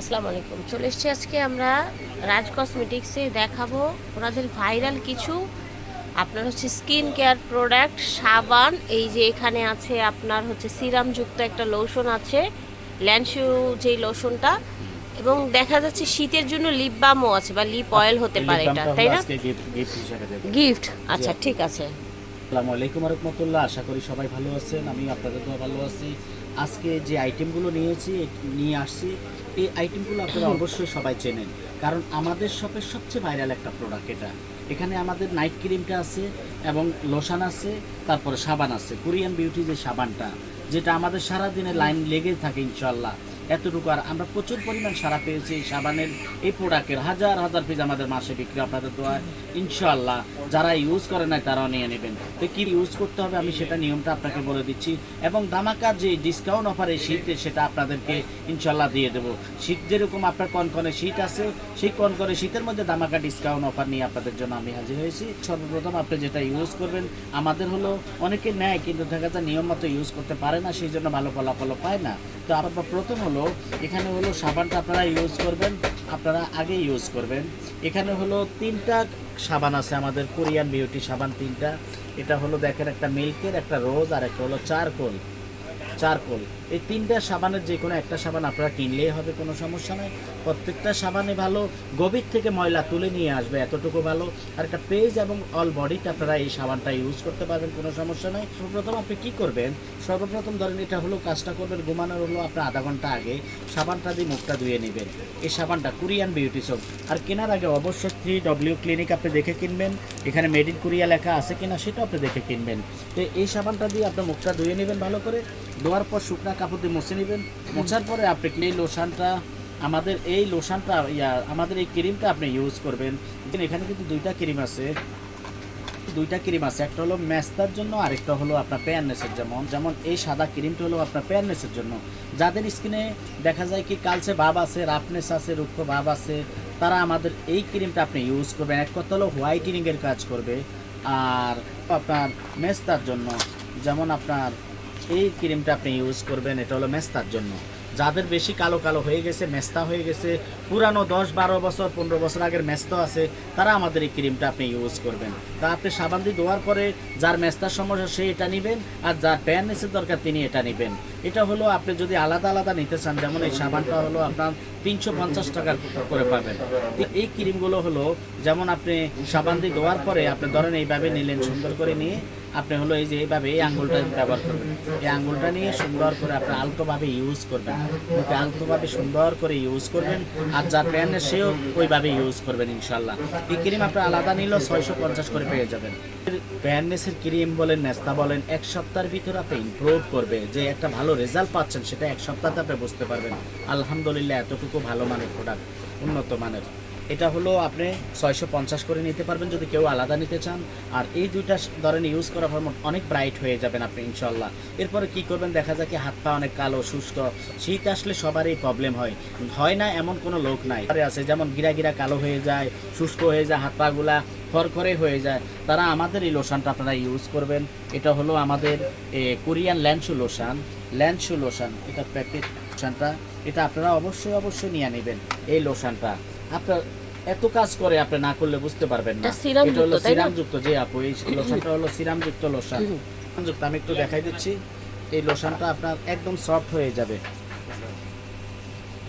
আসসালামু আলাইকুম। চলে এসেছি আজকে আমরা রাজ কসমেটিক্সে দেখাবো ওনাদের ভাইরাল কিছু আপনার হচ্ছে স্কিন কেয়ার প্রোডাক্ট, সাবান। এই যে এখানে আছে আপনার হচ্ছে সিরামযুক্ত একটা লোশন আছে, ল্যান্সু যেই লোশনটা, এবং দেখা যাচ্ছে শীতের জন্য লিপ বামও আছে বা লিপ অয়েল হতে পারে এটা, তাই না? গিফট, আচ্ছা ঠিক আছে। আসসালামু আলাইকুম রহমতুল্লাহ। আশা করি সবাই ভালো আছেন, আমি আপনাদের তো ভালো আছি। আজকে যে আইটেমগুলো নিয়ে আসছি, এই আইটেমগুলো আপনারা অবশ্যই সবাই চেনেন, কারণ আমাদের শপের সবচেয়ে ভাইরাল একটা প্রোডাক্ট এটা। এখানে আমাদের নাইট ক্রিমটা আছে এবং লোশন আছে, তারপরে সাবান আছে, কোরিয়ান বিউটি যে সাবানটা, যেটা আমাদের সারা দিনে লাইন লেগে থাকে ইনশাল্লাহ। এতটুকু আর আমরা প্রচুর পরিমাণ সারা পেয়েছি এই সাবানের, এই প্রোডাক্টের হাজার হাজার পিস আমাদের মাসে বিক্রি আপনাদের দোয়া ইনশাল্লাহ। যারা ইউজ করে না তারাও নিয়ে নেবেন। তো কী ইউজ করতে হবে আমি সেটা নিয়মটা আপনাকে বলে দিচ্ছি, এবং দামাকার যে ডিসকাউন্ট অফার এই শীতে সেটা আপনাদেরকে ইনশাল্লাহ দিয়ে দেবো। শীত যেরকম আপনার কনকনে শীত আছে, সেই কনকনে শীতের মধ্যে দামাকা ডিসকাউন্ট অফার নিয়ে আপনাদের জন্য আমি হাজির হয়েছি। সর্বপ্রথম আপনি যেটা ইউজ করবেন, আমাদের হলো অনেকে নেয় কিন্তু দেখা যায় নিয়ম মতো ইউজ করতে পারে না, সেই জন্য ভালো ফলাফল পায় না। তো আপনার প্রথম হলো এখানে হলো সাবানটা আপনারা ইউজ করবেন, আপনারা আগে ইউজ করবেন। এখানে হলো 3টা সাবান আছে আমাদের, কোরিয়ান বিউটি সাবান 3টা। এটা হলো দেখেন, একটা মিল্কের, একটা রোজ, আর একটা হলো চারকোল। এই 3টা সাবানের যে কোনো একটা সাবান আপনারা কিনলেই হবে, কোনো সমস্যা নয়। প্রত্যেকটা সাবানে ভালো গভীর থেকে ময়লা তুলে নিয়ে আসবে, এতটুকু ভালো। আর একটা পেজ এবং অল বডিতে আপনারা এই সাবানটা ইউজ করতে পারবেন, কোনো সমস্যা নয়। সর্বপ্রথম আপনি কি করবেন, সর্বপ্রথম ধরেন এটা হলো কাজটা করবেন, ঘুমানোর হলো আপনার আধা ঘন্টা আগে সাবানটা দিয়ে মুখটা ধুয়ে নেবেন। এই সাবানটা কোরিয়ান বিউটি সোপ। আর কেনার আগে অবশ্যই 3W ক্লিনিক আপনি দেখে কিনবেন, এখানে মেড ইন কোরিয়া লেখা আছে কিনা সেটা আপনি দেখে কিনবেন। তো এই সাবানটা দিয়ে আপনার মুখটা ধুয়ে নেবেন ভালো করে। ধোয়ার পর শুকনা কাপড় দিয়ে মুছে নেবেন। মোছার পরে আপনি এই লোশনটা, আমাদের এই ক্রিমটা আপনি ইউজ করবেন। এখানে কিন্তু দুইটা ক্রিম আছে, একটা হলো মেস্তার জন্য, আরেকটা হলো আপনার পেয়ারনেসের। যেমন এই সাদা ক্রিমটা হলো আপনার পেয়ারনেসের জন্য। যাদের স্কিনে দেখা যায় কি কালচে ভাব আছে, রাফনেস আছে, রুক্ষ ভাব আছে, তারা আমাদের এই ক্রিমটা আপনি ইউজ করবেন। এক কথা হলো হোয়াইটেনিংয়ের কাজ করবে। আর আপনার মেস্তার জন্য, যেমন আপনার এই ক্রিমটা আপনি ইউজ করবেন, এটা হলো মেস্তার জন্য। যাদের বেশি কালো কালো হয়ে গেছে, মেস্তা হয়ে গেছে, পুরানো 10-12 বছর 15 বছর আগের মেস্তা আছে, তারা আমাদের এই ক্রিমটা আপনি ইউজ করবেন। তা আপনি সাবান দিয়ে ধোয়ার পরে যার মেস্তার সমস্যা সে এটা নেবেন, আর যার প্যানেসের দরকার তিনি এটা নেবেন। এটা হলো আপনি যদি আলাদা আলাদা নিতে চান, যেমন এই সাবানটা হলো আপনার 350 টাকা করে পাবেন। এই ক্রিমগুলো হলো যেমন আপনি সাবান দিয়ে ধোয়ার পরে আপনি ধরেন এইভাবে নিলেন, সুন্দর করে নিয়ে আপনি হলো এই যে এইভাবে এই আঙ্গুলটা ব্যবহার করবেন। এই আঙ্গুলটা নিয়ে সুন্দর করে আপনি আলতোভাবে ইউজ করবেন, আলতোভাবে সুন্দর করে ইউজ করবেন। আর যার প্যানের সেও ওইভাবে ইউজ করবেন ইনশাল্লাহ। এই ক্রিম আপনি আলাদা নিলেও 650 করে পেয়ে যাবেন। প্যানেসের ক্রিম বলেন, নেস্তা বলেন, 1 সপ্তাহের ভিতরে আপনি ইমপ্রুভ করবে যে একটা ভালো রেজাল্ট পাচ্ছেন, সেটা 1 সপ্তাহে আপনি বুঝতে পারবেন। আলহামদুলিল্লাহ, এতটুকু ভালো মানের প্রোডাক্ট, উন্নত মানের। এটা হলো আপনি 650 করে নিতে পারবেন যদি কেউ আলাদা নিতে চান। আর এই দুইটা ধরেন ইউজ করার পর অনেক ব্রাইট হয়ে যাবেন আপনি ইনশাল্লাহ। এরপরে কি করবেন, দেখা যায় কি হাত পা অনেক কালো শুষ্ক, শীত আসলে সবারই প্রবলেম হয় না এমন কোনো লোক নাই। আছে যেমন গিরা গিরা কালো হয়ে যায়, শুষ্ক হয়ে যায়, হাত পাগুলা খরখরে হয়ে যায়, তারা আমাদের এই লোশনটা আপনারা ইউজ করবেন। এটা হলো আমাদের কোরিয়ান ল্যান্সু লোশন, এটা প্যাকেট লোশনটা, এটা আপনারা অবশ্যই নিয়ে নেবেন। এই লোশনটা আপনার এত কাজ করে, আপনি না করলে বুঝতে পারবেন না। এটা হলো সিরামযুক্ত, যে আপু এই লোশনটা হলো সিরামযুক্ত লোশন। আমি একটু দেখাই দিচ্ছি, এই লোশনটা আপনার একদম সফট হয়ে যাবে।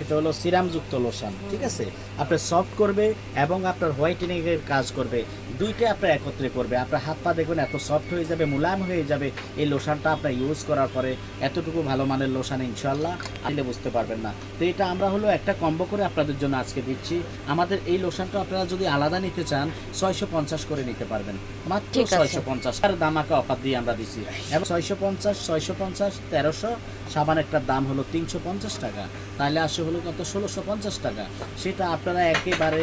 এটা হলো সিরামযুক্ত লোশন, ঠিক আছে? আপনার সফট করবে এবং আপনার হোয়াইটেনিং এর কাজ করবে, দুইটা আপনার একত্রে করবে। আপনার হাত পা দেখবেন এত সফট হয়ে যাবে, মুলায়ম হয়ে যাবে এই লোশনটা আপনার ইউজ করার পরে। এতটুকু ভালো মানের লোশন ইনশাল্লাহ আনলে বুঝতে পারবেন না। তো এটা আমরা হলো একটা কম্বো করে আপনাদের জন্য আজকে দিচ্ছি। আমাদের এই লোশনটা আপনারা যদি আলাদা নিতে চান 650 করে নিতে পারবেন, মাত্র 650। আর দামাকা অফার দিয়ে আমরা দিচ্ছি, এবং 650 1300। সাবান একটার দাম হলো 350 টাকা, তাহলে আসে হলো কত, 1650 টাকা। সেটা আপনারা একেবারে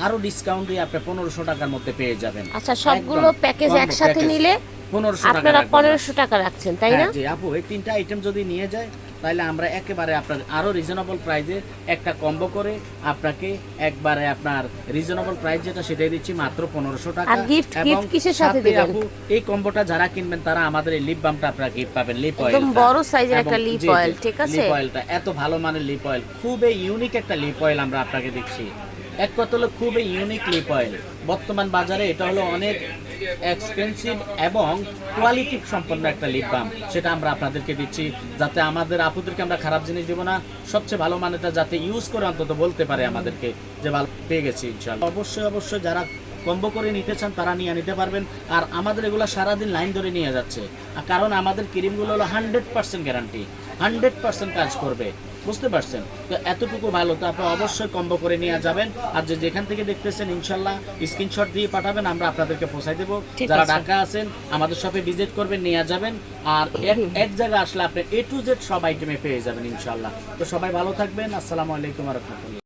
আরো ডিসকাউন্ট দিয়ে আপনি 1500 টাকার মধ্যে পেয়ে যাবেন। আচ্ছা, সবগুলো প্যাকেজ একসাথে নিলে 1500 টাকা আপনারা 1500 টাকা রাখছেন, তাই না? জি আপু, এই 3টা আইটেম যদি নিয়ে যায় তাহলে আমরা একেবারে আপনার আরও রিজনেবল প্রাইসে একটা কম্বো করে আপনাকে একবারে আপনার রিজনেবল প্রাইস যেটা সেটাই দিচ্ছি মাত্র 1500 টাকা। আর gift কিসের সাথে দিবেন? আপু এই কম্বোটা যারা কিনবেন তারা আমাদের এই লিপ বামটা আপনারা গিফট পাবেন, লিপ অয়েল একদম বড় সাইজের একটা লিপ অয়েল, ঠিক আছে? লিপ অয়েলটা এত ভালো মানের লিপ অয়েল, খুবই ইউনিক একটা লিপ অয়েল আমরা আপনাকে দিচ্ছি। এক কথা হলো খুবই ইউনিক লিপ অয়েল, বর্তমান বাজারে এটা হলো অনেক এক্সপেন্সিভ এবং কোয়ালিটি সম্পন্ন একটা লিপ বাম, সেটা আমরা আপনাদেরকে দিচ্ছি যাতে আমাদের আপুদেরকে আমরা খারাপ জিনিস দেবো না, সবচেয়ে ভালো মানেটা যাতে ইউজ করে অন্তত বলতে পারে আমাদেরকে যে ভালো পেয়ে গেছি ইনশাআল্লাহ। অবশ্যই যারা কম্বো করে নিতে চান তারা নিয়ে নিতে পারবেন। আর আমাদের এগুলো সারাদিন লাইন ধরে নিয়ে যাচ্ছে, আর কারণ আমাদের ক্রিমগুলো হলো 100% গ্যারান্টি, 100% কাজ করবে, বুঝতে পারছেন? তো এতটুকু ভালো, তো আপনি অবশ্যই কম্বো করে নিয়ে যাবেন। আর যে যেখান থেকে দেখতেছেন ইনশাল্লাহ স্ক্রিনশট দিয়ে পাঠাবেন, আমরা আপনাদেরকে পৌঁছাই দেবো। যারা ঢাকা আছেন আমাদের শপে ভিজিট করবেন, নিয়ে যাবেন। আর এক জায়গায় আসলে আপনি A to Z সব আইটেমে পেয়ে যাবেন ইনশাল্লাহ। তো সবাই ভালো থাকবেন, আসসালামু আলাইকুম ওয়া রাহমাতুল্লাহ।